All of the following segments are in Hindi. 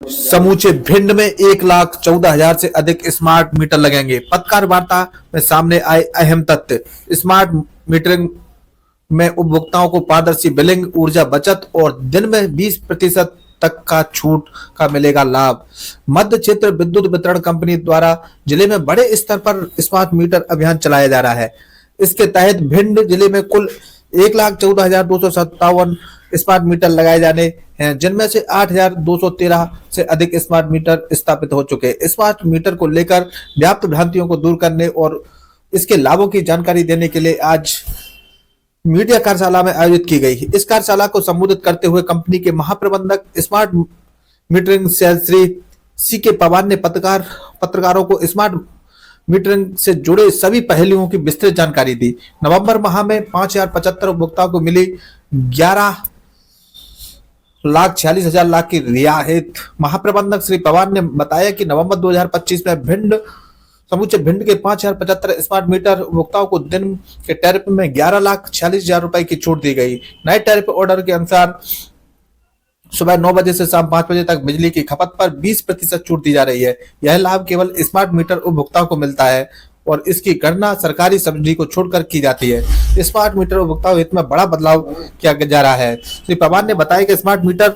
समूचे भिंड में 1,14,000 से अधिक स्मार्ट मीटर लगेंगे। पत्रकार वार्ता में सामने आए अहम तथ्य। स्मार्ट मीटरिंग में उपभोक्ताओं को पारदर्शी बिलिंग, ऊर्जा बचत और दिन में 20% तक का छूट का मिलेगा लाभ। मध्य क्षेत्र विद्युत वितरण कंपनी द्वारा जिले में बड़े स्तर पर स्मार्ट मीटर अभियान चलाया जा रहा है। इसके तहत भिंड जिले में कुल 1,14,257 स्मार्ट मीटर लगाए जाने हैं, जिनमें से 8,213 से अधिक स्मार्ट मीटर स्थापित हो चुके हैं। स्मार्ट मीटर को लेकर व्याप्त भ्रांतियों को दूर करने और इसके लाभों की जानकारी देने के लिए आज मीडिया कार्यशाला में आयोजित की गई। इस कार्यशाला को संबोधित करते हुए कंपनी के महाप्रबंधक स्मार्ट मीटरिंग सेल श्री सी के पवार ने पत्रकारों को स्मार्ट मीटरिंग से जुड़े सभी पहलुओं की विस्तृत जानकारी दी। नवंबर माह में 5,075 उपभोक्ताओं को मिली 11,46,000 लाख की रियायत। महाप्रबंधक श्री पवार ने बताया कि नवंबर 2025 में समूचे भिंड के 5,075 स्मार्ट मीटर उपभोक्ताओं को दिन के टैरिफ में 11,46,000 रुपए की छूट दी गई। नए टैरिफ ऑर्डर के अनुसार सुबह 9 बजे से शाम 5 बजे तक बिजली की खपत पर 20% छूट दी जा रही है। यह लाभ केवल स्मार्ट मीटर उपभोक्ताओं को मिलता है और इसकी गणना सरकारी सब्सिडी को छोड़कर की जाती है। स्मार्ट मीटर उपभोक्ताओं हित में बड़ा बदलाव किया जा रहा है। श्री पवार ने बताया कि स्मार्ट मीटर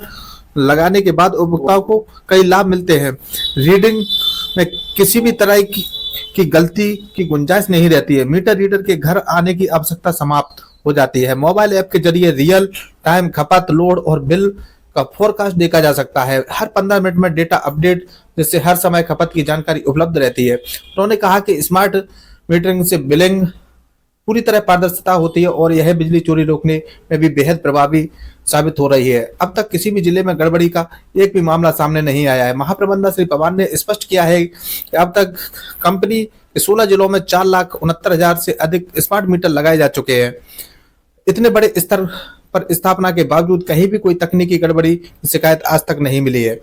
लगाने के बाद उपभोक्ताओं को कई लाभ मिलते हैं। रीडिंग में किसी भी तरह की गलती की गुंजाइश नहीं रहती है। मीटर रीडर के घर आने की आवश्यकता समाप्त हो जाती है। मोबाइल ऐप के जरिए रियल टाइम खपत, लोड और बिल का फोरकास्ट देखा जा सकता है। हर 15 मिनट में डेटा अपडेट, जिससे हर समय खपत की जानकारी उपलब्ध रहती है। उन्होंने कहा कि स्मार्ट मीटरिंग से बिलिंग पूरी तरह पारदर्शिता होती है और यह बिजली चोरी रोकने में भी बेहद प्रभावी साबित हो रही है। अब तक किसी भी जिले में गड़बड़ी का एक भी मामला सामने नहीं आया है। महाप्रबंधक श्री पवार ने स्पष्ट किया है कि अब तक कंपनी के 16 जिलों में 4,69,000 से अधिक स्मार्ट मीटर लगाए जा चुके हैं। इतने बड़े स्तर पर स्थापना के बावजूद कहीं भी कोई तकनीकी गड़बड़ी की शिकायत आज तक नहीं मिली है।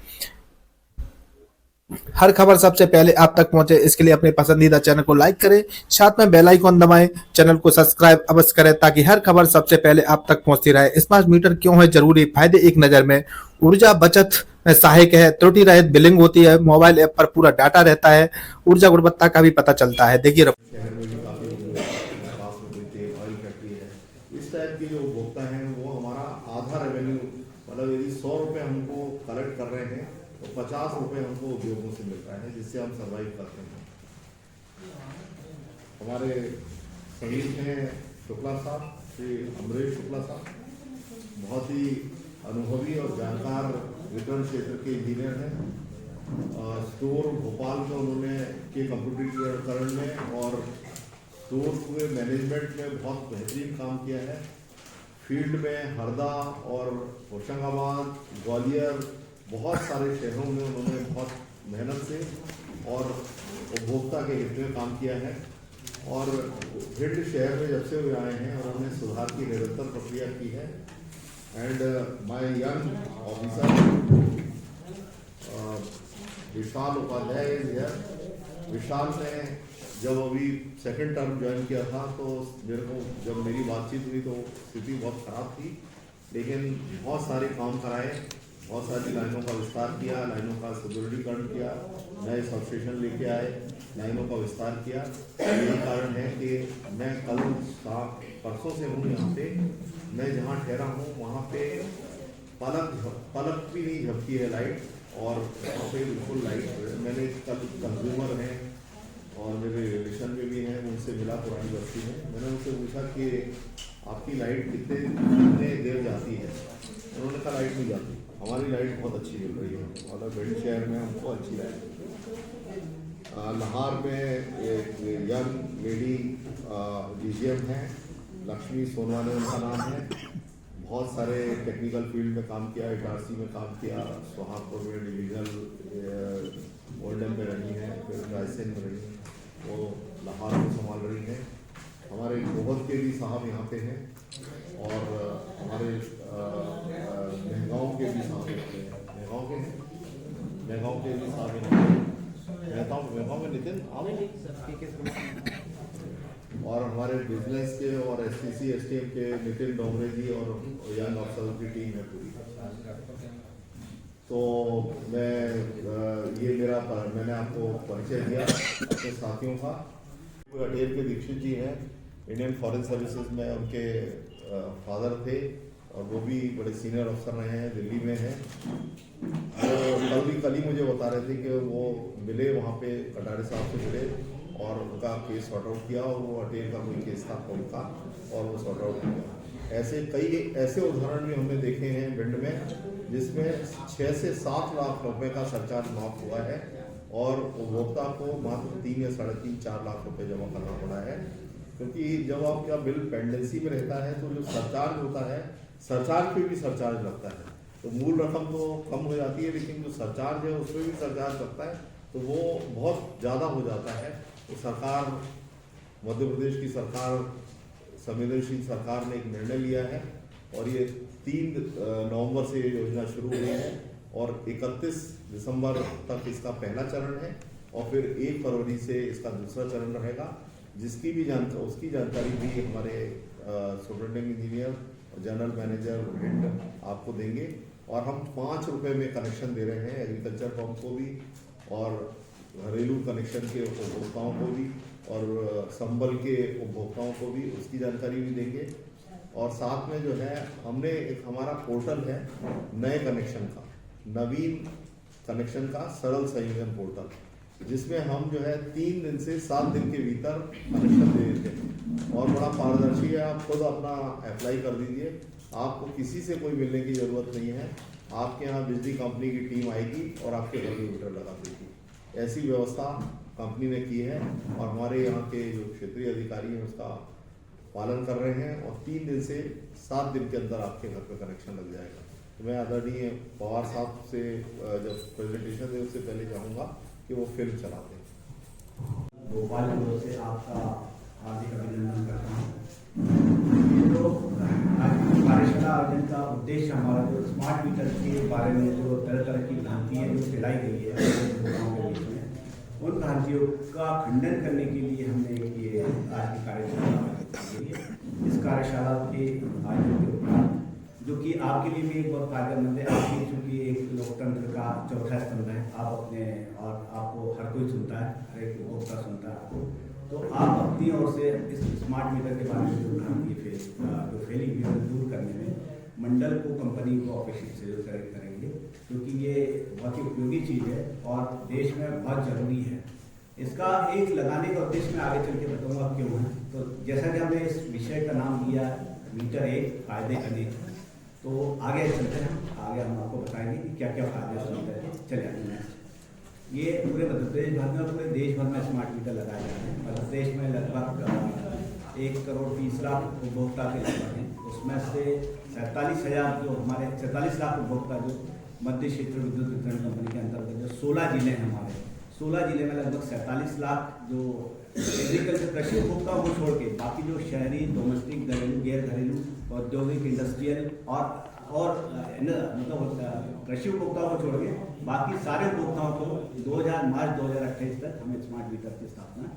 हर खबर सबसे पहले आप तक पहुंचे, इसके लिए अपने पसंदीदा चैनल को लाइक करें, साथ में बेल आइकॉन दबाएं, चैनल को सब्सक्राइब अवश्य करें ताकि हर खबर सबसे पहले आप तक पहुंचती रहे। स्मार्ट मीटर क्यों है जरूरी? फायदे एक नजर में। ऊर्जा बचत में सहायक है, त्रुटि रहित बिलिंग होती है, मोबाइल ऐप पर पूरा डाटा रहता है, ऊर्जा गुणवत्ता का भी पता चलता है। देखिए शहर में भी काफ़ी पास में कोई तेल ऑयल फैक्ट्री है, इस टाइप के जो उपभोक्ता हैं वो हमारा आधा रेवेन्यू, मतलब यदि 100 रुपये हमको कलेक्ट कर रहे हैं तो 50 रुपये हमको उद्योगों से मिल रहा है, जिससे हम सर्वाइव करते हैं। हमारे समीप हैं शुक्ला साहब, श्री अमरीश शुक्ला साहब, बहुत ही अनुभवी और जानकार वितरण क्षेत्र के इंजीनियर हैं। स्टोर भोपाल में उन्होंने के कंप्यूटरीकरण में और स्टोर के मैनेजमेंट में बहुत बेहतरीन काम किया है। फील्ड में हरदा और होशंगाबाद, ग्वालियर, बहुत सारे शहरों में उन्होंने बहुत मेहनत से और उपभोक्ता के हित में काम किया है। और भिंड शहर में जब से वे आए हैं और उन्होंने सुधार की निरंतर प्रक्रिया की है। And my young officer Vishal Upadhyay is here. Vishal ने जब अभी सेकंड टर्म ज्वाइन किया था तो मेरे को जब मेरी बातचीत हुई तो स्थिति बहुत खराब थी, लेकिन बहुत सारे काम कराए, बहुत सारी लाइनों का विस्तार किया, लाइनों का सुदृढ़ीकरण किया, नए सबस्टेशन लेके आए, लाइनों का विस्तार किया। यही कारण है कि मैं कल परसों से हूँ यहाँ पे। मैं जहाँ ठहरा हूँ वहाँ पे पलक भी नहीं झपकी है लाइट, और वहाँ पे बिल्कुल लाइट। मैंने कल कंज्यूमर हैं और मेरे रिलेशन में भी हैं, उनसे मिला पुरानी बस्ती में। मैंने उनसे पूछा कि आपकी लाइट कितने देर जाती है? उन्होंने कहा लाइट नहीं जाती, हमारी लाइट बहुत अच्छी मिल रही है। मतलब भिंड शहर में हमको अच्छी लाइट मिल रही है। लाहौर में एक यंग लेडी डीजीएम हैं, लक्ष्मी सोनवाने उनका नाम है। बहुत सारे टेक्निकल फील्ड में काम किया, इटारसी में काम किया, सोहागपुर में डिविजनल ओल्डम में रही हैं, फिर रायसेन में रही हैं, वो लाहौर में संभाल रही हैं। हमारे गोहद के भी साहब यहाँ पे हैं और हमारे महगाँव के भी साहब यहाँ पे हैं। महगाँव के भी साहब यहाँ पे, महगाँव में नितिन आप, और हमारे बिजनेस के और एसटीसी एसटीएम के नितिन डोंगरे जी और यंग अफसर की टीम है पूरी। तो मैंने आपको परिचय दिया अपने साथियों का। अटेर के दीक्षित जी हैं, इंडियन फॉरेन सर्विसेज में उनके फादर थे और वो भी बड़े सीनियर अफसर रहे हैं, दिल्ली में हैं। तो कल ही मुझे बता रहे थे कि वो मिले वहाँ पे, कटारे साहब से मिले और उनका केस सॉर्ट आउट किया, और वो अटेर का कोई केस था उनका और वो सॉर्ट आउट किया। ऐसे उदाहरण भी हमने देखे हैं भिंड में, जिसमें 6 से 7 लाख रुपए का सरचार्ज माफ हुआ है और उपभोक्ता को मात्र 3 या 3.5-4 लाख रुपए जमा करना पड़ा है। क्योंकि जब आपका बिल पेंडेंसी में रहता है तो जो सरचार्ज होता है, सरचार्ज पे भी सरचार्ज लगता है। तो मूल रकम तो कम हो जाती है, लेकिन जो सरचार्ज है उसमें भी सरचार्ज लगता है, तो वो बहुत ज़्यादा हो जाता है। तो सरकार, मध्य प्रदेश की सरकार, संवेदनशील सरकार ने एक निर्णय लिया है और ये 3 नवंबर से ये योजना शुरू हुई है और 31 दिसंबर तक इसका पहला चरण है और फिर 1 फरवरी से इसका दूसरा चरण रहेगा, जिसकी भी उसकी जानकारी भी हमारे सुपरिटेंडेंट इंजीनियर और जनरल मैनेजर भिंड आपको देंगे। और हम 5 रुपये में कनेक्शन दे रहे हैं एग्रीकल्चर पंप को भी और घरेलू कनेक्शन के उपभोक्ताओं को भी और संबल के उपभोक्ताओं को भी, उसकी जानकारी भी देंगे। और साथ में जो है हमने एक हमारा पोर्टल है नए कनेक्शन का, नवीन कनेक्शन का सरल संयोजन पोर्टल, जिसमें हम जो है 3 दिन से 7 दिन के भीतर कनेक्शन दे देते हैं और बड़ा पारदर्शी है। आप खुद अपना अप्लाई कर दीजिए, आपको किसी से कोई मिलने की ज़रूरत नहीं है। आपके यहाँ बिजली कंपनी की टीम आएगी और आपके घर में मीटर लगा देगी। ऐसी व्यवस्था कंपनी ने की है और हमारे यहाँ के जो क्षेत्रीय अधिकारी हैं उसका पालन कर रहे हैं और 3 दिन से 7 दिन के अंदर आपके घर पे कनेक्शन लग जाएगा। तो मैं आदरणीय पवार साहब से जब प्रेजेंटेशन दे उससे पहले चाहूँगा कि वो फिल्म चलाते हैं। भोपाल की ओर से आपका हार्दिक अभिनंदन करता हूँ। तो कार्यशाला आयोजन का उद्देश्य हमारा जो स्मार्ट मीटर के बारे में जो तरह की भ्रांतियाँ जो फैलाई गई है लोगों के बीच में, उन भ्रांतियों का खंडन करने के लिए हमने ये आज की कार्यशाला आयोजित की है। इस कार्यशाला के आयोजन के उपरांत, जो कि आपके लिए भी एक बहुत फायदेमंद है, आपकी चूँकि एक लोकतंत्र का चौथा स्तंभ है, आप अपने और आपको हर कोई सुनता है, हर एक उपभोक्ता सुनता है आपको, तो आप अपनी ओर से इस स्मार्ट मीटर के बारे में जो भ्रांति जो फैली हुई है दूर करने में मंडल को, कंपनी को ऑपरेशन से करेंगे, क्योंकि ये बहुत ही उपयोगी चीज़ है और देश में बहुत ज़रूरी है। इसका एक लगाने का उद्देश्य मैं आगे चल के बताऊँगा क्यों है। तो जैसा कि हमने इस विषय का नाम दिया मीटर एक फायदे अनेक, तो आगे चलते हैं, आगे हम आपको बताएंगे कि क्या क्या फायदे होते हैं। चले आते हैं। ये पूरे मध्य प्रदेश भर में, पूरे देश भर में स्मार्ट मीटर लगाए जा रहे हैं। मध्य प्रदेश में लगभग 1 करोड़ 30 लाख उपभोक्ता के लगभग हैं, उसमें से 47,000 जो हमारे 47 लाख उपभोक्ता जो मध्य क्षेत्र विद्युत वितरण कंपनी के अंतर्गत जो 16 जिले हैं हमारे, 16 जिले में लगभग 47 लाख जो एग्रीकल्चर कृषि उपभोक्ता को छोड़ के बाकी जो शहरी, डोमेस्टिक, घरेलू, गैर घरेलू, औद्योगिक, इंडस्ट्रियल और मतलब कृषि उपभोक्ताओं को छोड़ के बाकी सारे उपभोक्ताओं को मार्च 2028 तक हमें स्मार्ट मीटर की स्थापना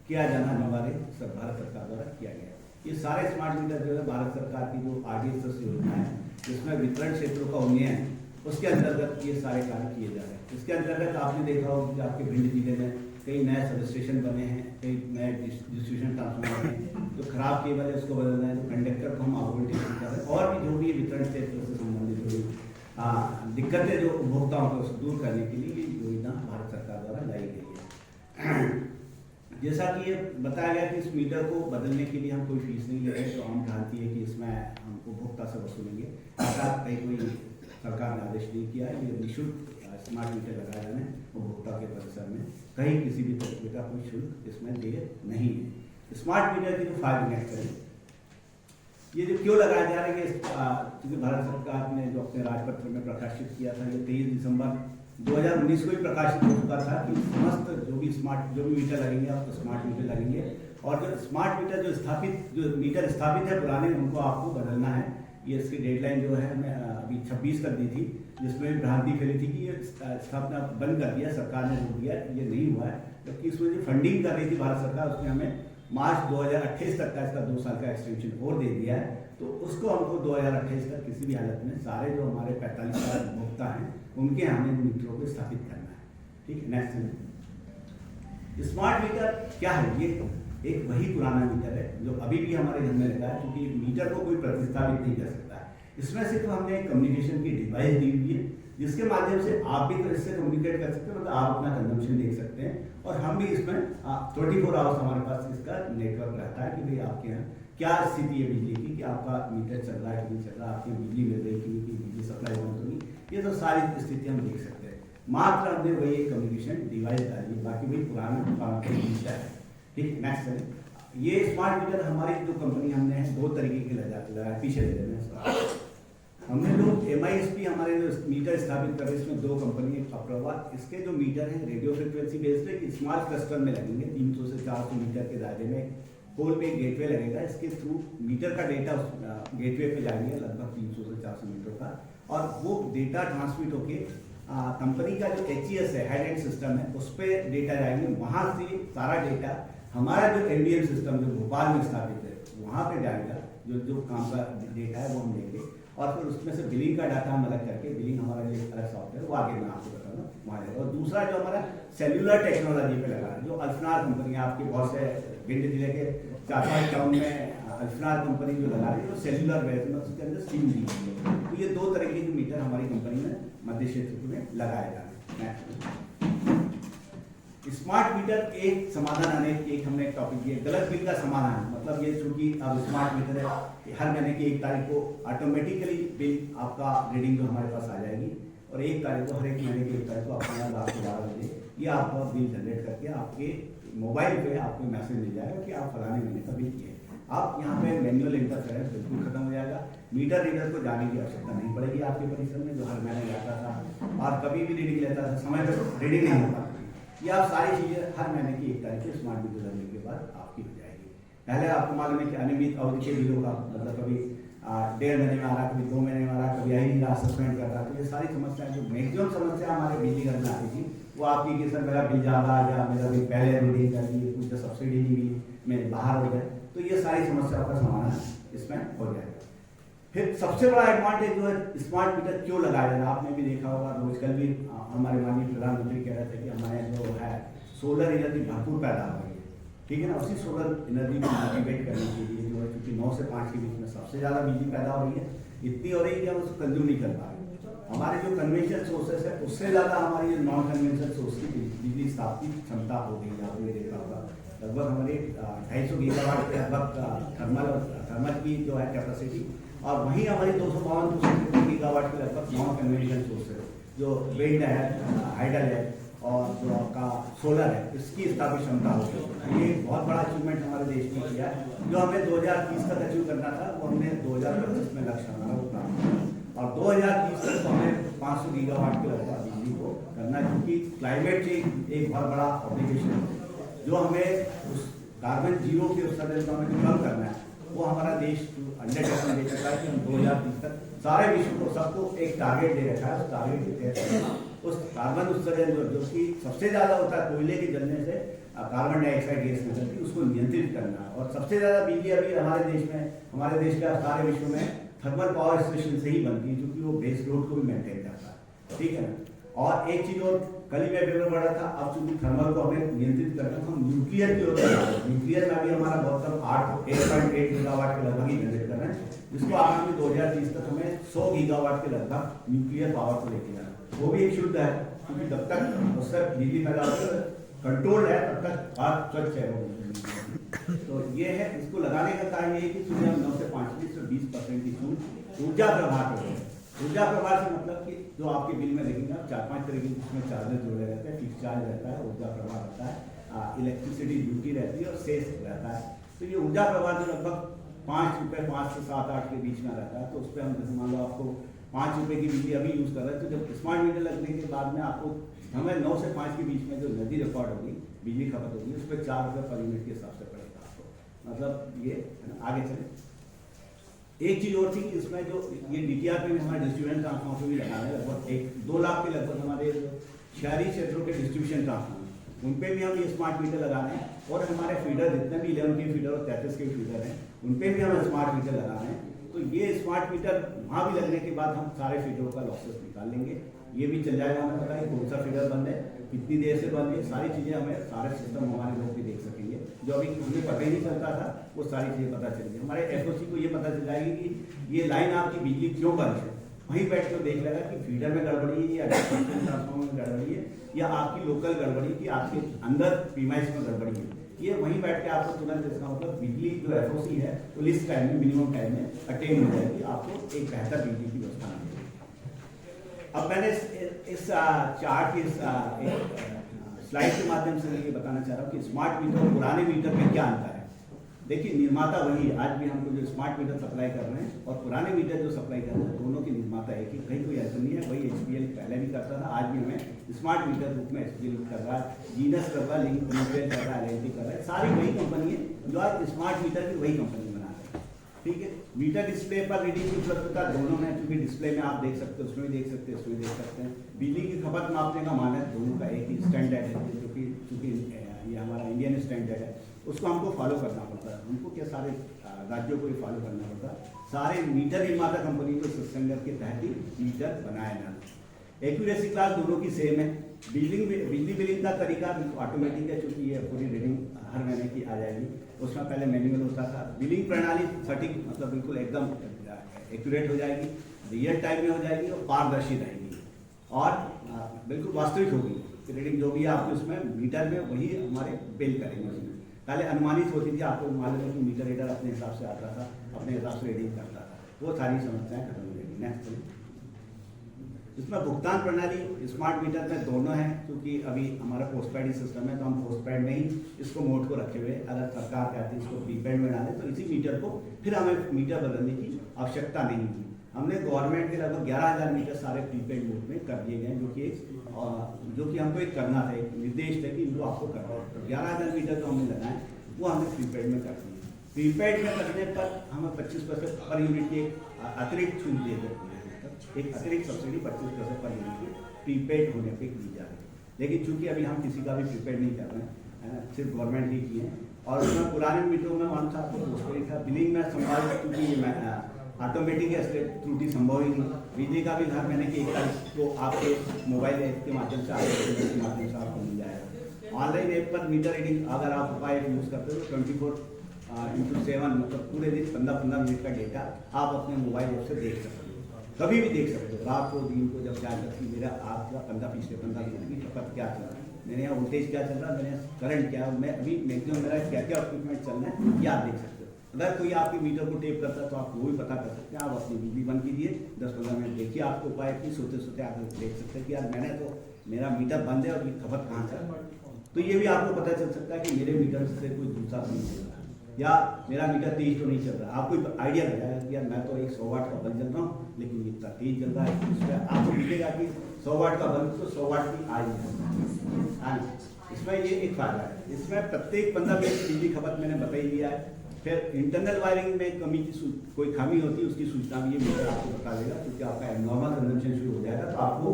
किया जाना हमारे भारत सरकार द्वारा किया गया है। ये सारे स्मार्ट मीटर जो है भारत सरकार की जो RDSS योजना है, जिसमें वितरण क्षेत्रों का उन्नयन, उसके अंतर्गत ये सारे कार्य किए जा रहे हैं। इसके अंतर्गत आपने देखा होगा कि आपके भिंड जिले में कई नए सब स्टेशन बने हैं, कई नए डिस्ट्रीब्यूशन ट्रांसफार्मर हैं, जो खराब केबल है उसको बदलना है, जो कंडक्टर को हम ऑगमेंटेशन कर रहे हैं, और भी जो भी वितरण क्षेत्र से संबंधित हुई दिक्कतें जो उपभोक्ताओं को दूर करने के लिए ये योजना भारत सरकार द्वारा लाई गई है। जैसा कि ये बताया गया कि इस मीटर को बदलने के लिए हम कोई फीस नहीं ले रहे, तो हम जानती है कि इसमें हम उपभोक्ता से वसूलेंगे। ऐसा कहीं कोई सरकार ने आदेश नहीं किया है। ये निःशुल्क स्मार्ट मीटर लगाया जाने उपभोक्ता के परिसर में, कहीं किसी भी तरीके का कोई शुल्क इसमें देय नहीं है। स्मार्ट मीटर के जो फायदे करें, ये जो क्यों लगाए जा रहे हैं, क्योंकि भारत सरकार ने जो अपने राजपत्र में प्रकाशित किया था, ये 23 दिसंबर 2019 को ही प्रकाशित हो चुका था कि समस्त जो भी मीटर लगेंगे आपको स्मार्ट मीटर लगेंगे, और जो स्मार्ट मीटर जो मीटर स्थापित है पुराने, उनको आपको बदलना है। ये इसकी डेडलाइन जो है हमें अभी 26 तक दी थी, जिसमें भ्रांति फैली थी कि ये स्थापना बंद कर दिया, सरकार ने रोक दिया। ये नहीं हुआ है, जबकि इसमें जो फंडिंग कर रही थी भारत सरकार, उसने हमें मार्च 2028 तक का इसका 2 साल का एक्सटेंशन और दे दिया है। तो उसको हमको 2028 तक किसी भी हालत में सारे जो हमारे 45,000 उपभोक्ता हैं उनके हमें मीटरों को स्थापित करना है। ठीक है, नेक्स्ट। स्मार्ट मीटर क्या है? ये एक वही पुराना मीटर है जो अभी भी हमारे घर में लगा है, क्योंकि मीटर को कोई प्रतिस्थापित नहीं कर सकता है। इसमें सिर्फ हमने कम्युनिकेशन की डिवाइस दी हुई है जिसके माध्यम से आप भी तो इससे कम्युनिकेट कर सकते हैं, मतलब आप अपना कंजम्पशन देख सकते हैं और हम भी इसमें 24 आवर्स हमारे पास इसका नेटवर्क रहता है कि भाई आपके यहाँ क्या स्थिति है बिजली की, कि आपका मीटर चल रहा है कि नहीं चल रहा, आपकी बिजली मिल रही है कि बिजली सप्लाई बंद होगी, ये तो सारी स्थिति हम देख सकते हैं। मात्र हमने वही एक कम्युनिकेशन डिवाइस डाली, बाकी वही पुराना मीटर है। ठीक, नेक्स्ट है। ये स्मार्ट मीटर हमारी जो कंपनी हमने दो तरीके के लगाया पीछे ले लेना। हमने लोग MISP हमारे जो मीटर स्थापित कर रहे हैं इसमें दो कंपनी है अप्रवा, इसके जो मीटर हैं रेडियो फ्रिक्वेंसी बेस्ड है, स्मॉल क्लस्टर में लगेंगे 300 से 400 मीटर के दायरे में। पोल पे एक गेटवे लगेगा, इसके थ्रू मीटर का डेटा गेटवे पे जाएंगे लगभग 300 से 400 मीटर का, और वो डेटा ट्रांसमिट होके कंपनी का जो HES है, हेड एंड सिस्टम है, उस पर डेटा जाएंगे। वहाँ से सारा डेटा हमारा जो MDM सिस्टम जो भोपाल में स्थापित है वहाँ पे जाएगा, जो काम का डेटा है वो हम लेंगे, और फिर उसमें से बिलिंग का डाटा हम अलग करके, बिलिंग हमारा जो अलग सॉफ्टवेयर वो आगे मैं आपको बताऊंगा वहाँ जाएगा। और दूसरा जो हमारा सेल्यूलर टेक्नोलॉजी पे लगा है, जो अल्फनार कंपनी है, आपके बहुत से भिंड जिले के 4-5 टाउन में अल्फनार कंपनी जो लगा रही है, वो सेल्यूलर बेस में उसके अंदर सिम दी है। तो ये दो तरह के मीटर हमारी कंपनी में मध्य क्षेत्र में लगाए जा रहे हैं। स्मार्ट मीटर एक समाधान आने, एक हमने टॉपिक दिया गलत बिल का समाधान, मतलब ये चूंकि अब स्मार्ट मीटर है, हर महीने की 1 तारीख को ऑटोमेटिकली बिल आपका रीडिंग जो हमारे पास आ जाएगी, और 1 तारीख को हर एक महीने की 1 तारीख को आपके यहाँ रात को 12 बजे ये आपका बिल जनरेट करके आपके मोबाइल पे आपको मैसेज मिल जाएगा कि आप फलाने महीने का बिल किए। आप यहाँ पे मैनुअल इंटरफेरेंस बिल्कुल खत्म हो जाएगा, मीटर रीडर को जाने की आवश्यकता नहीं पड़ेगी आपके परिसर में, जो हर महीने जाता था और कभी भी रीडिंग लेता था, समय पर रीडिंग नहीं होता। ये आप सारी चीज़ें हर महीने की 1 तारीख को स्मार्ट मीटर लगने के बाद आपकी हो जाएगी। पहले आपको मालूम है कि अनियमित अवधि के बिलों का मतलब कभी 1.5 महीने में आ रहा, कभी 2 महीने में आ रहा, कभी आई नहीं रहा, सस्पेंड कर रहा। तो ये सारी समस्याएं, जो मैक्सिमम समस्या हमारे बिजली घर में आती थी, वो आपकी कि सर मेरा बिल ज़्यादा आ गया, मेरा बिल पहले रीडिंग कर ली, कुछ सब्सिडी नहीं मिली, मैं बाहर हो गया, तो ये सारी समस्याओं का समाधान इसमें हो जाएगा। फिर सबसे बड़ा एडवांटेज जो है स्मार्ट मीटर क्यों लगाया जा रहा है, आपने भी देखा होगा, रोज कल भी हमारे माननीय प्रधानमंत्री कह रहे थे कि हमारे जो है सोलर एनर्जी भरपूर पैदा हो रही है। ठीक है ना, उसी सोलर एनर्जी को मोटिवेट करने के लिए जो है, क्योंकि 9 से 5 के बीच में सबसे ज़्यादा बिजली पैदा हो रही है, इतनी हो रही है कि हम उसको कंज्यूम नहीं कर पा रहे। हमारे जो कन्वेंशनल सोर्सेस है उससे ज़्यादा हमारी जो नॉन कन्वेंशनल सोर्स की बिजली स्थापित क्षमता हो गई है। आपने देखा होगा लगभग हमारे 250 गीगावाट के लगभग थर्मल की जो है कैपेसिटी, और वहीं हमारी 252 गीगावाट के लगभग नॉन कन्वेंशनल सोर्स है, जो विंड है, हाइडल है और जो आपका सोलर है, इसकी स्थापित क्षमता होगी। ये बहुत बड़ा अचीवमेंट हमारे देश ने किया है। जो हमें 2030 तक अचीव करना था वो हमने 2025 में लक्ष्य हमारा वो प्राप्त किया, और 2030 तक हमें 500 गीगावाट के लगभग बिजली को करना है, क्योंकि क्लाइमेट चेंज एक बहुत बड़ा ऑब्लिगेशन है। जो हमें उस कार्बन जीरो के उत्सर्जन को हमें कम करना है, वो हमारा देश 100% ले चुका है कि हम 2030 तक सारे विश्व को सबको एक टारगेट दे रखा है। उस टारगेट के उस कार्बन उत्सर्जन जो कि सबसे ज़्यादा होता है कोयले के जलने से कार्बन डाइऑक्साइड गैस निकलती है, उसको नियंत्रित करना है। और सबसे ज़्यादा बिजली अभी हमारे देश में, हमारे देश का सारे विश्व में थर्मल पावर स्टेशन से ही बनती है, क्योंकि वो बेस लोड को भी मेंटेन करता है। ठीक है ना, और एक चीज़ और कल ही मैं पेपर पढ़ा था, अब चूंकि थर्मल को हमें नियंत्रित करना है, हम न्यूक्लियर की ओर जा रहे हैं। न्यूक्लियर में अभी हमारा बहुत कम 8.8 गीगावाट के लगभग ही जनरेट कर रहे हैं, जिसको आगामी 2030 तक हमें 100 गीगावाट के लगभग न्यूक्लियर पावर को लेके जाना है। वो भी एक शुद्ध है, क्योंकि जब तक उससे बिजली पैदा कंट्रोल है तब तक बात स्वच्छ है वो। तो ये है, इसको लगाने का कारण ये है कि सूर्य 9 से 5 से 20% की ऊर्जा प्रभाव करते हैं। ऊर्जा प्रभाव से मतलब कि जो आपके बिल में देखेंगे आप 4-5 तरह के उसमें चार्जेस जुड़े रहते हैं, फिक्स चार्ज रहता है, ऊर्जा प्रभाव रहता है, इलेक्ट्रिसिटी ड्यूटी रहती है और सेस रहता है। तो ये ऊर्जा प्रभाव जो लगभग 5 रुपये 5 से 7-8 के बीच में रहता है। तो उस पर हम जैसे मान लो आपको 5 रुपये की बिजली अभी यूज़ कर रहे हैं, तो जब स्मार्ट मीटर लगने के बाद में आपको हमें 9 से 5 के बीच में जो एनर्जी रिकॉर्ड होगी, बिजली खपत होगी, उस पर 4 रुपये पर यूनिट के हिसाब से पड़ेगा आपको। मतलब ये आगे चले। एक चीज़ और थी कि इसमें जो ये DTR पे भी हमारे डिस्ट्रीब्यूशन ट्रांसफार्मर पे भी लगाना है, लगभग 1-2 लाख के लगभग हमारे शहरी क्षेत्रों के डिस्ट्रीब्यूशन ट्रांसफार्मर, उन पे भी हम ये स्मार्ट मीटर लगाने हैं। और हमारे फीडर जितने भी 11 के फीडर और 33 के फीडर हैं, उन पे भी हमें स्मार्ट मीटर लगाने हैं। तो ये स्मार्ट मीटर वहाँ भी लगने के बाद हम सारे फीडरों का लॉसेस निकाल लेंगे। ये भी चल जाएगा, हमें पता है कौन सा फीडर बंद है, कितनी देर से बंद है, सारी चीज़ें हमें सारे सिस्टम हमारे लोग भी देख सकेंगे। जो अभी हमें पता ही नहीं चलता था वो सारी चीज़ें पता चलेगी। हमारे एफओसी को ये पता चल जाएगी कि ये लाइन आपकी बिजली क्यों बंद है। वहीं बैठ कर देख लेगा कि फीडर में गड़बड़ी है या ट्रांसफार्मर में गड़बड़ी है या आपकी लोकल गड़बड़ी की आपके अंदर प्रीमाइस में गड़बड़ी है। ये वहीं बैठ के आपको तुरंत इसका मतलब बिजली जो एफओसी है वो लिस्ट टाइम में मिनिमम टाइम में अटेन हो जाएगी, आपको एक बेहतर बिजली की व्यवस्था मिलेगी। अब मैंने इस चार्ट की स्लाइड के माध्यम से ये बताना चाह रहा हूँ कि स्मार्ट मीटर और पुराने मीटर में क्या अंतर है। देखिए निर्माता वही है, आज भी हमको जो स्मार्ट मीटर सप्लाई कर रहे हैं और पुराने मीटर जो सप्लाई कर रहे हैं दोनों के निर्माता है कि कहीं कोई ऐसा नहीं है। वही HPL पहले भी करता था, आज भी हमें स्मार्ट मीटर रूप में HPL कर रहा है, जीनस कर रहा है, लिंक कर रहा है, LNT कर रहा है, सारी वही कंपनी है जो आज स्मार्ट मीटर की वही कंपनी बना रही है। ठीक है, मीटर डिस्प्ले पर रीडिंग की उपलब्धता दोनों में, क्योंकि डिस्प्ले में आप देख सकते हो, उसमें भी देख सकते हैं, उसमें भी देख सकते हैं। बिजली की खपत मापने का मानक दोनों का एक ही स्टैंडर्ड है, जो कि चूँकि ये हमारा इंडियन स्टैंडर्ड है, उसको हमको फॉलो करना पड़ता है। हमको क्या सारे राज्यों को ही फॉलो करना पड़ता है। सारे मीटर निर्माता कंपनी को स्टैंडर्ड के तहत ही मीटर बनाया जाना। एक्यूरेसी क्लास दोनों की सेम है। बिजली बिलिंग का तरीका ऑटोमेटिक है, चूँकि ये पूरी रीडिंग हर महीने की आ जाएगी। उसमें पहले मैनुअल होता था। बिलिंग प्रणाली सटीक मतलब बिल्कुल एकदम एक्यूरेट हो जाएगी, रियल टाइम में हो जाएगी और पारदर्शी रहेगी और बिल्कुल वास्तविक होगी। रीडिंग जो भी है आपको उसमें मीटर में वही हमारे बिल करेंगे। उसमें पहले अनुमानित होती थी, आपको मालूम है कि मीटर रीडर अपने हिसाब से आता था, अपने हिसाब से रीडिंग करता था, वो सारी समस्याएं खत्म हो जाएगी। नेक्स्ट, इसमें भुगतान प्रणाली स्मार्ट मीटर में दोनों हैं, क्योंकि अभी हमारा पोस्टपेड सिस्टम है तो हम पोस्टपेड में ही इसको मोड को रखे हुए। अगर सरकार कहती है इसको प्रीपेड में डालें तो इसी मीटर को फिर हमें मीटर बदलने की आवश्यकता नहीं है। हमने गवर्नमेंट के लगभग 11,000 मीटर सारे प्रीपेड मोड में कर दिए गए, जो कि हमको एक करना था, एक निर्देश था कि इनको आपको करना है। 11,000 मीटर जो हमने लगाए वो हमने प्रीपेड में कर दिए। प्रीपेड में करने पर हमें 25% पर यूनिट की अतिरिक्त छूट दे देते हैं, एक अतिरिक्त सब्सिडी 25% पर यूनिट की प्रीपेड होने पर दी जा रही है। लेकिन चूंकि अभी हम किसी का भी प्रीपेड नहीं कर रहे हैं, सिर्फ गवर्नमेंट ही की है। और उसमें पुराने मीटरों में वन था, पोस्टपेड था, बिलिंग में संभाल, क्योंकि ऑटोमेटिक त्रुटि संभव ही नहीं। बिजली का भी हर महीने की 1 तारीख को आपके मोबाइल ऐप के माध्यम से के माध्यम से आपको मिल जाएगा। ऑनलाइन ऐप पर मीटर रीडिंग अगर आप उपाय यूज़ करते हो तो 24/7 मतलब पूरे दिन 15-15 मिनट का डेटा आप अपने मोबाइल ऐप से देख सकते हो, कभी भी देख सकते हो। रात को दिन को जब क्या करती मेरा आपका पिछले 15 मिनट की खपत क्या चल रहा है, मेरे यहाँ वोल्टेज क्या चल रहा है, मेरे यहाँ करंट क्या है, मैं अभी मैक्सिमम मेरा क्या क्या इक्विपमेंट चल रहा है, ये आप देख सकते हो। अगर कोई आपके मीटर को टेप करता है तो आप वो भी पता कर सकते हैं। आप अपनी बिजली बंद कीजिए, 10-15 मिनट देखिए, आपको उपाय की सोते आप देख सकते हैं कि यार मैंने तो मेरा मीटर बंद है और ये खपत कहाँ से है। तो ये भी आपको पता चल सकता है कि मेरे मीटर से कोई दूसरा नहीं चल रहा है या मेरा मीटर तेज तो नहीं चल रहा। आपको आइडिया लगाएगा कि यार मैं तो एक 100 वाट का बल्ब जल रहा हूँ लेकिन इतना तेज चल रहा है। इसमें आपको मिलेगा कि 100 वाट का बल्ब तो 100 वाट की आज है। इसमें ये एक फायदा है। इसमें प्रत्येक 15 मिनट बिजली खपत मैंने बता ही दिया है। फिर इंटरनल वायरिंग में कमी की कोई खामी होती है उसकी सूचना भी ये मीटर आपको बता देगा, क्योंकि आपका एबनॉर्मल कंजम्पशन शुरू हो जाएगा तो आपको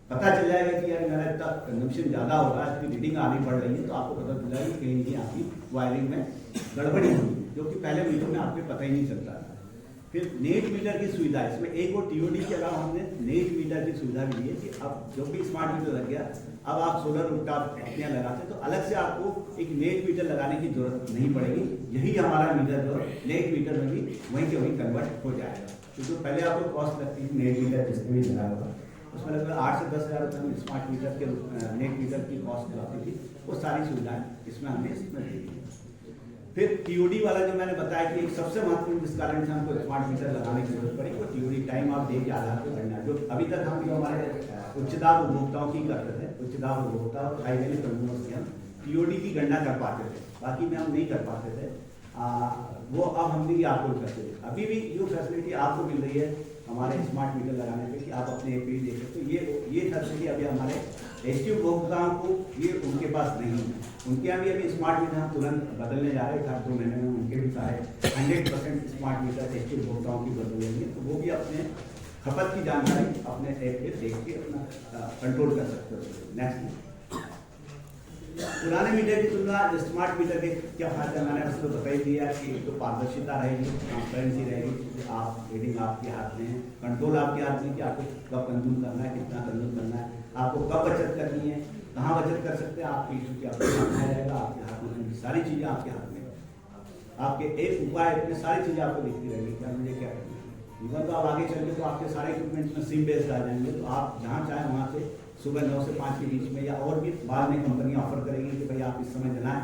पता चल जाएगा कि यार मेरा इतना कंजम्पशन ज़्यादा हो रहा है, इसकी रीडिंग आनी पड़ रही है, तो आपको पता चल जाएगा कि कहीं नहीं आपकी वायरिंग में गड़बड़ी होगी, जो कि पहले मीटर में आपको पता ही नहीं चलता था। फिर नेट मीटर की सुविधा, इसमें एक और TOD के अलावा हमने नेट मीटर की सुविधा भी दी है कि अब जो भी स्मार्ट मीटर लग गया, अब आप सोलर रूफटॉप अपने यहाँ लगाते तो अलग से आपको एक नेट मीटर लगाने की जरूरत नहीं पड़ेगी। यही हमारा मीटर जो नेट मीटर में भी वहीं के वहीं कन्वर्ट हो जाएगा, क्योंकि पहले आपको कॉस्ट लगती थी नेट मीटर जिसमें भी लगा होगा उसमें लगभग 8 से 10 हज़ार रुपये स्मार्ट मीटर के नेट मीटर की कॉस्ट लगाती थी। वो सारी सुविधाएं इसमें हमने इसमें दे दी। फिर TOD वाला जो मैंने बताया कि एक सबसे महत्वपूर्ण जिस कारण से हमको स्मार्ट मीटर लगाने की जरूरत पड़ी वो TOD टाइम ऑफ डे के आधार पर करना, जो अभी तक हम जो हमारे उच्च दाब उपभोक्ताओं की करते थे, उच्च दाब उपभोक्ता और हाई वैल्यू कंज्यूमर्स की हम TOD की गणना कर पाते थे, बाकी में हम नहीं कर पाते थे। वो अब हमने ये आपको करते थे। अभी भी जो फैसिलिटी आपको मिल रही है हमारे स्मार्ट मीटर लगाने पे कि आप अपने AP देख सकते हो, ये फैसिलिटी अभी हमारे ST उपभोक्ताओं को ये उनके पास नहीं है। उनके यहाँ भी अभी स्मार्ट मीटर हम तुरंत बदलने जा रहे हैं, 2 महीने में उनके भी सारे 100% स्मार्ट मीटर ST उपभोक्ताओं की बदल लेंगे, तो वो भी अपने खपत की जानकारी अपने ऐप पे देख के अपना कंट्रोल कर सकते हो। नेक्स्ट पुराने मीटर की तुलना स्मार्ट मीटर के क्या फायदा, मैंने उसको बता ही दिया कि एक तो पारदर्शिता रहेगी, ट्रांसपेरेंसी रहेगी, आप रीडिंग आपके हाथ में है, कंट्रोल आपके हाथ में कि आपको कब कंज्यूम करना है, कितना कंज्यूम करना है, आपको कब बचत करनी है, कहाँ बचत कर सकते हैं, आपकी इशू के आपके हाथ में रहेगा, आपके हाथ में सारी चीज़ें आपके हाथ में, आपके एक उपाय में सारी चीज़ें आपको दिखती रहेगी क्या मुझे क्या करना है। इधर तो आप आगे चल के तो आपके सारे इक्विपमेंट्स में सिम बेस्ड आ जाएंगे, तो आप जहाँ चाहें वहाँ से सुबह 9 से 5 के बीच में या और भी बाद में कंपनी ऑफर करेगी कि भाई आप इस समय जलाएं।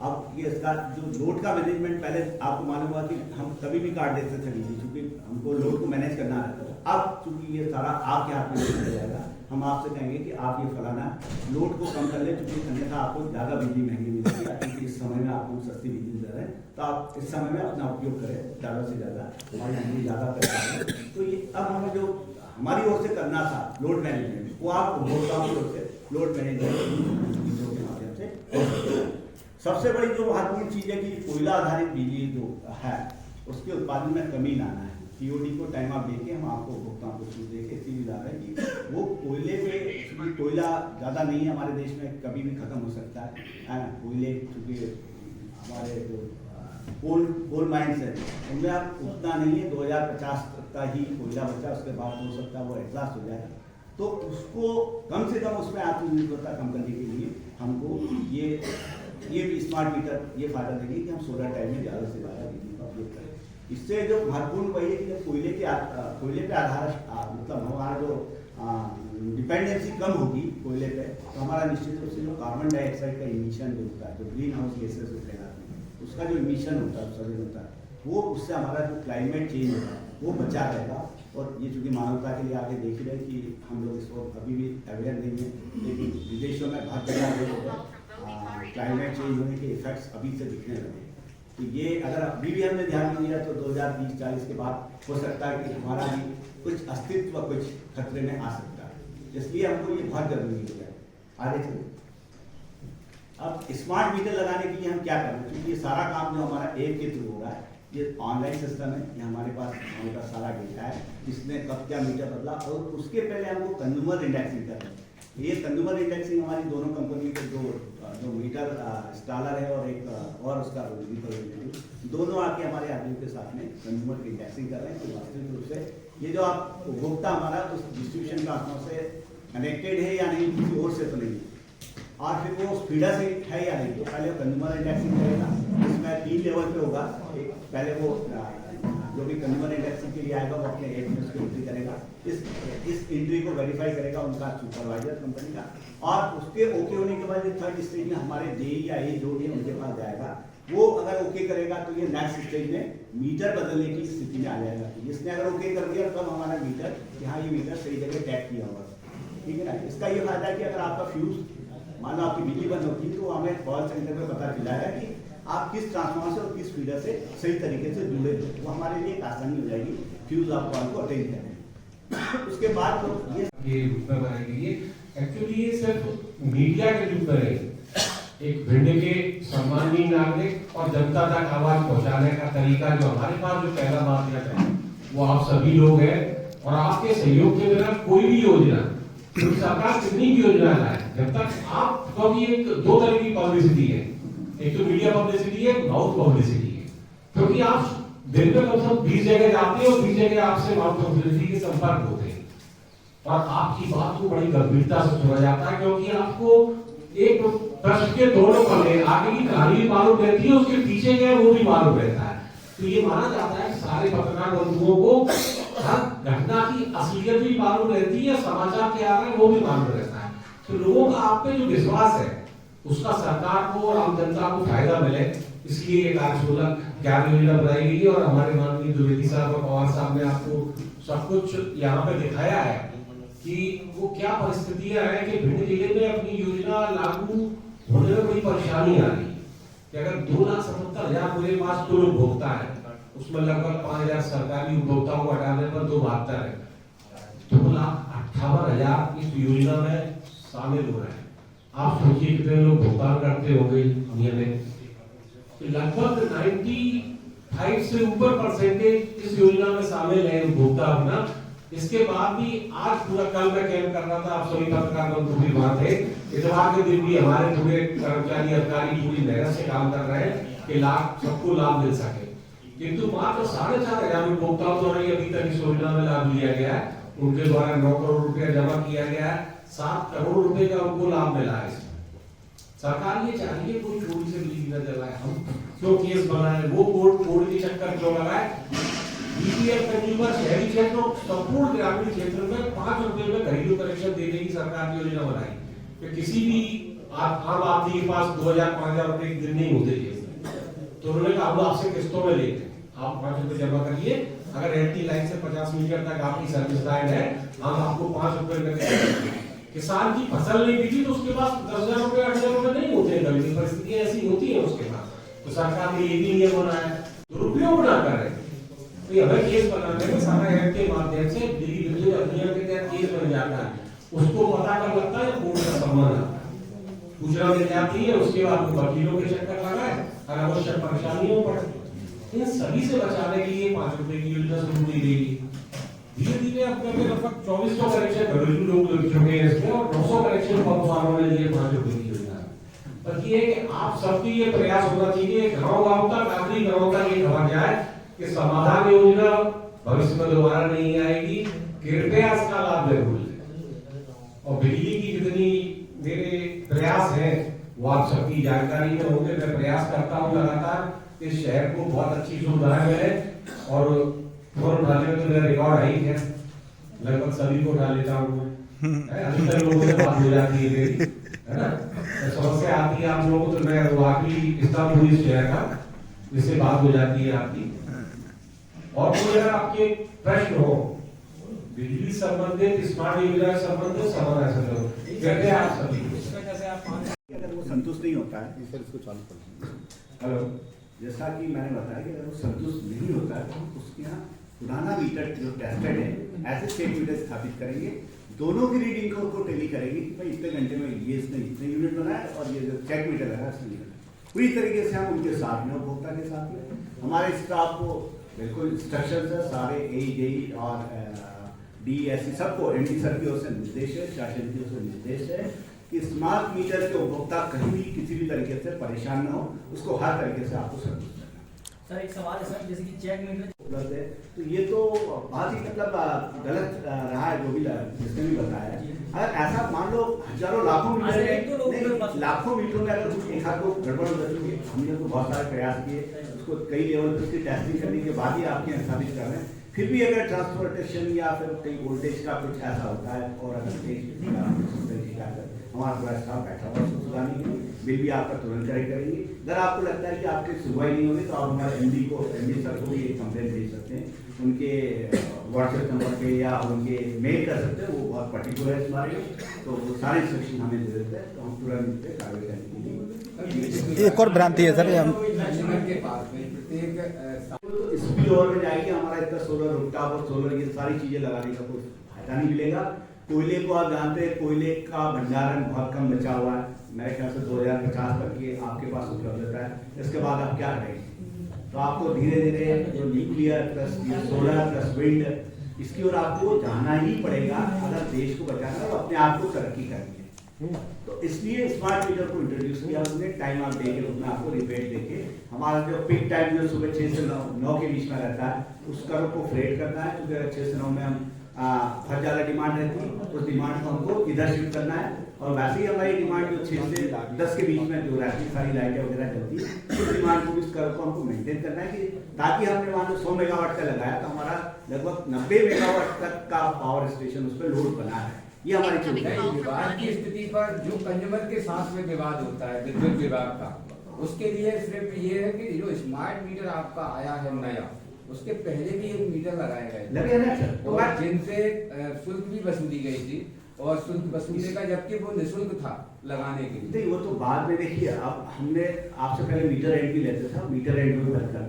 अब ये इसका जो लोड का मैनेजमेंट, पहले आपको मालूम हुआ कि हम कभी भी काट देते थे बिजली, क्योंकि हमको लोड को मैनेज करना रहता था। अब चूंकि ये सारा आपके हाथ में हो जाएगा, हम आपसे कहेंगे कि आप ये फलाना लोड को कम कर ले, क्योंकि अन्यथा आपको ज़्यादा बिजली महंगी मिलेगी, क्योंकि इस समय में आपको सस्ती बिजली दे रहे हैं, तो आप इस समय में अपना उपयोग करें ज़्यादा से ज़्यादा, हमारी बिजली ज़्यादा पैसा। तो ये अब हमें जो हमारी ओर से करना था लोड मैनेजमेंट, वो आप उपभोक्ताओं की ओर से लोड मैनेजमेंट के माध्यम से हो सकता है। सबसे बड़ी जो महत्वपूर्ण चीज़ है कि कोयला आधारित बिजली जो है उसके उत्पादन में कमी लाना है। टीओडी को टाइम आप देके हम आपको उपभोक्ताओं को छूट देके इसीलिए ला रहे हैं कि वो कोयले पे, चूँकि कोयला ज़्यादा नहीं है हमारे देश में, कभी भी खत्म हो सकता है ना। कोयले चूँकि हमारे जो कोल माइंस है उनमें आप उतना नहीं है, 2050 तक का ही कोयला बचा, उसके बाद हो सकता है वो एग्जॉस्ट हो जाए। तो उसको कम से कम उसमें आत्मनिर्भरता कम करने के लिए हमको ये भी स्मार्ट मीटर ये फायदा देंगे कि हम सोलर टाइम में ज़्यादा से ज़्यादा बिजली का उपयोग करें। इससे जो महत्वपूर्ण वही है कि जब कोयले पे आधार मतलब हमारा जो डिपेंडेंसी कम होगी कोयले पे, तो हमारा निश्चित रूप से जो कार्बन डाइऑक्साइड का इमिशन जो होता है, जो ग्रीन हाउस गैसेज होते हैं, उसका जो इमिशन होता है, उत्सर्जन होता है, वो उससे हमारा जो क्लाइमेट चेंज होता है वो बचा रहेगा। और ये चूँकि मानवता के लिए आगे देख रहे हैं कि हम लोग इसको अभी भी अवेयर नहीं है, लेकिन विदेशों में बहुत जगह क्लाइमेट चेंज होने के इफेक्ट्स अभी से दिखने लगे। तो ये अगर अभी भी हमने ध्यान नहीं दिया तो 2030-40 के बाद हो सकता है कि हमारा भी कुछ अस्तित्व कुछ खतरे में आ सकता है। इसलिए हमको ये बहुत जरूरी हो गया। आगे चलिए, अब स्मार्ट मीटर लगाने के लिए हम क्या करें, क्योंकि ये सारा काम जो हमारा ऐप के थ्रू हो रहा है, ये ऑनलाइन सिस्टम है, ये हमारे पास सारा डेटा है, किसने कब क्या मीटर बदला, और उसके पहले हमको कंज्यूमर इंडेक्सिंग करना है। ये कंज्यूमर इंडेक्सिंग हमारी दोनों कंपनी के जो मीटर इंस्टॉलर है और एक और उसका रिप्रेजेंटेटिव, दोनों आके हमारे आदमी के साथ में कंज्यूमर इंडेक्सिंग कर रहे हैं। तो वास्तविक रूप से ये जो आप उपभोक्ता हमारा उस डिस्ट्रीब्यूशन कंपनियों से कनेक्टेड है या नहीं, किसी और से तो नहीं, और फिर वो फीडर से है या नहीं, तो पहले कंज्यूमर इंडेक्सिंग करेगा। इसमें 3 लेवल पे होगा। एक पहले वो जो भी कंज्यूमर इंडेक्सिंग के लिए आएगा वो अपने ऐप में उसकी एंट्री करेगा, इस एंट्री को वेरीफाई करेगा उनका सुपरवाइजर कंपनी का, और उसके ओके होने के बाद थर्ड स्टेज में हमारे जेई या ए जो भी उनके पास जाएगा, वो अगर ओके करेगा तो ये नेक्स्ट स्टेज में मीटर बदलने की स्थिति में आ जाएगा। इसने अगर ओके कर दिया तब हमारा मीटर कि हाँ ये मीटर सही जगह टैग किया होगा, ठीक है ना। इसका ये फायदा है कि अगर आपका फ्यूज मान लो आपकी बिजली बंद होती है तो हमें कॉल सेंटर पे पता चलाएगा कि आप किस ट्रांसफार्मर से और किस फीडर से सही तरीके से जुड़े थे, वो हमारे लिए एक आसानी हो जाएगी फ्यूज आप कॉल को अटेंड करें। उसके बाद तो ये रूप में बनाएगी। ये एक्चुअली ये सिर्फ मीडिया के रूप में नहीं, एक भिंड के सम्मानीय नागरिक और जनता तक आवाज पहुंचाने का तरीका जो हमारे पास जो पहला माध्यम है वो आप सभी लोग हैं, और आपके सहयोग के बिना कोई भी योजना, सरकार कितनी भी योजना लाए, जब तक आप, क्योंकि एक 2 तरह की पब्लिसिटी है, एक तो मीडिया पब्लिसिटी है, माउथ पब्लिसिटी है, क्योंकि आप दिन में कम से कम 20 जगह जाते हैं और 20 जगह आपसे माउथ पब्लिसिटी के संपर्क होते हैं, और आपकी बात को बड़ी गंभीरता से सुना जाता है, क्योंकि आपको एक प्रश्न के दोनों पन्ने, आगे की कहानी भी मालूम रहती है, उसके पीछे क्या है वो भी मालूम रहता है। तो ये माना जाता है कि सारे पत्रकार बंधुओं को हर घटना की असलियत भी मालूम रहती है, समाचार क्या आ रहा है वो भी मालूम रहता है। तो लोगों का आप पे जो विश्वास है उसका सरकार को और आम जनता को फायदा मिले, इसलिए ये कार्यशाला 11 योजना बनाई गई है। और हमारे माननीय द्विवेदी साहब और पवार साहब ने आपको सब कुछ यहाँ पे दिखाया है कि वो क्या परिस्थितियां हैं कि भिंड जिले में अपनी योजना लागू होने में बड़ी परेशानी आ रही है कि अगर 2,77,000 मेरे पास कुल उपभोक्ता है, उसमें लगभग 5,000 सरकारी उपभोक्ताओं को हटाने पर 272 है, 2,58,000 इस योजना में शामिल हो रहे हैं। आप सोचिए कितने लोग भुगतान करते होंगे नियमित, लगभग 95 से ऊपर परसेंटेज इस योजना में शामिल है उपभोक्ता अपना, इसके बाद भी आज पूरा कल मैं कैंप कर रहा था, आप सभी पत्रकार बंधु भी वहां थे। इतवार के दिन भी हमारे पूरे कर्मचारी अधिकारी पूरी मेहनत से काम कर रहे हैं कि सबको लाभ मिल सके। किंतु मात्र 4,500 उपभोक्ताओं द्वारा अभी तक इस योजना में लाभ लिया गया है। उनके द्वारा 9 करोड़ रुपया जमा किया गया है, 7 करोड़ रुपए का उनको लाभ मिला है। सरकार ये चाहिए कोई चोरी से बिजली न जलाए, हम क्यों केस बनाए, वो कोर्ट के चक्कर क्यों लगाए। बीपीएल कंज्यूमर शहरी क्षेत्रों संपूर्ण ग्रामीण क्षेत्र में 5 रुपए में घरेलू कनेक्शन देने की सरकार की योजना बनाई कि किसी भी आम आदमी के पास 2,000-5,000 रुपए एक दिन नहीं होते थे। तो उन्होंने कहा हम आपसे किस्तों में लेते हैं, आप 5 रुपए जमा करिए, अगर एंटी लाइन से 50 मीटर तक आपकी सर्विस लाइन है, हम आपको 5 रुपए में। किसान की फसल नहीं बिकी तो उसके पास 10,000 रुपए 8,000 रुपए नहीं होते हैं, कभी परिस्थितियां ऐसी होती है उसके पास। तो सरकार ने ये भी नियम बनाया, दुरुपयोग ना कर रहे। तो हमें केस बनाने में सारा ऐप के माध्यम से बिजली अधिनियम के तहत केस बन जाता है, उसको पता कब लगता है, कोर्ट का सम्मान आता है, सूचना मिल जाती है, उसके बाद वो वकीलों के चक्कर लगाए, अनावश्यक परेशानियों पड़े। इन सभी से बचाने के लिए 5 रुपए की योजना शुरू की गई। धीरे धीरे अपने लगभग 2400 कनेक्शन घरेलू लोग लग चुके हैं इसमें, और 900 कनेक्शन पंप वालों ने लिए 5 रुपए की योजना। पर ये है कि आप सबकी ये प्रयास होना चाहिए, गाँव तक, आखिरी गाँव तक ये कहा जाए कि समाधान योजना भविष्य में दोबारा नहीं आएगी, कृपया इसका लाभ जरूर लें। और बिजली की जितनी मेरे प्रयास हैं वो आप सबकी जानकारी में होंगे। मैं प्रयास करता हूँ लगातार इस शहर को बहुत अच्छी सुविधाएं मिले, और फोन उठाने में तो मेरा रिकॉर्ड है ही है, लगभग सभी को उठा लेता हूँ, अधिकतर लोगों से बात हो जाती है मेरी, है ना। समस्या आती है आप लोगों को तो मैं वाकई स्तंभ हुई इस शहर का, जिससे बात हो जाती है आपकी। और कोई अगर आपके प्रश्न हो बिजली संबंधित, स्मार्ट योजना संबंधित, सवाल ऐसा करो कहते हैं आप सभी। अगर वो संतुष्ट नहीं होता है, इसको चालू कर। हेलो, जैसा कि मैंने बताया कि अगर वो संतुष्ट नहीं होता है तो उसके यहाँ पुराना मीटर जो टेस्टेड है ऐसे चेक मीटर स्थापित करेंगे, दोनों की रीडिंग को उनको टेली करेंगे कि भाई इतने घंटे में ये इसने इतने यूनिट बनाया और ये जो चेक मीटर है इसने पूरी तरीके से हम उनके साथ में, उपभोक्ता के साथ में, हमारे स्टाफ को बिल्कुल इंस्ट्रक्शन है, सारे AEJ और DSC सबको MD सर की ओर से निर्देश है, शासन की ओर से निर्देश है कि स्मार्ट मीटर के उपभोक्ता कहीं भी किसी भी तरीके से परेशान न हो, उसको हर तरीके से आपको सर्विस देना। सर एक सवाल है सर, जैसे कि चेक मीटर उपलब्ध है, तो ये तो बहुत ही मतलब गलत रहा है जो भी जिसने भी बताया है। अगर ऐसा मान लो हजारों लाखों मीटर, लाखों मीटरों में अगर कुछ एक हाथ को गड़बड़ हो जाती है, हमने तो बहुत सारे प्रयास किए, उसको कई लेवल पर उसकी टेस्टिंग करने के बाद ही आपके यहाँ स्थापित कर रहे हैं। फिर भी अगर ट्रांसपोर्टेशन या फिर कहीं वोल्टेज का कुछ ऐसा होता है और अगर हमारा पूरा स्टाफ बैठा हुआ उसको सुधारने के लिए बिल भी आपका तुरंत करेंगे। अगर आपको लगता है कि आपकी सुनवाई नहीं होगी तो आप हमारे MD सर को भी एक कंप्लेंट भेज सकते हैं, उनके व्हाट्सएप नंबर पे या उनके मेल कर सकते हैं, वो बहुत पर्टिकुलर है इस बारे में, तो वो सारे इंस्ट्रक्शन हमें दे देते हैं, तो हम तुरंत इस पर कार्रवाई करने के लिए। एक और भ्रांति है सर, इसकी ओर में जाएगी, हमारा इतना सोलर रूफटॉप और सोलर ये सारी चीजें लगाने का कोई फायदा नहीं मिलेगा। कोयले को आप जानते हैं, कोयले का भंडारण बहुत कम बचा हुआ है, मेरे ख्याल से 2050 तक के आपके पास उपलब्धता है। इसके बाद आप क्या करेंगे, तो आपको धीरे धीरे जो nuclear plus solar plus wind, इसकी ओर आपको जाना ही पड़ेगा अगर देश को बचाना और अपने आप को तरक्की करनी है। तो इसलिए स्मार्ट मीटर को इंट्रोड्यूस किया हमने, टाइम आप दे के उसमें आपको रिपेट देके, हमारा जो पिक टाइम जो सुबह 6 से 9 के बीच में रहता है उस कर्व को फ्रेट करना है, क्योंकि 6 से 9 में हम बहुत ज़्यादा डिमांड रहती है, उस डिमांड को हमको इधर शिफ्ट करना है। और वैसे ही हमारी डिमांड जो 6 से 10 के बीच में जो रहती है सारी लाइटें वगैरह चलती है, उस डिमांड को इस कर्व को हमको मेंटेन करना है कि ताकि हमने मान लो 100 मेगावाट का लगाया तो हमारा लगभग 90 मेगावाट तक का पावर स्टेशन उस पर लोड बना है। ये हमारी विवाद की स्थिति पर जो कंज्यूमर के साथ में विवाद होता है विद्युत विभाग का, उसके लिए सिर्फ ये है कि जो स्मार्ट मीटर आपका आया है नया, उसके पहले भी एक मीटर लगाए गए लगे ना सर, और जिनसे शुल्क भी वसूली गई थी, और शुल्क वसूलने का जबकि वो निःशुल्क था लगाने के लिए। नहीं, वो तो बाद में देखिए, अब हमने आपसे पहले मीटर रेंट भी लेते थे, मीटर रेंट भी बंद कर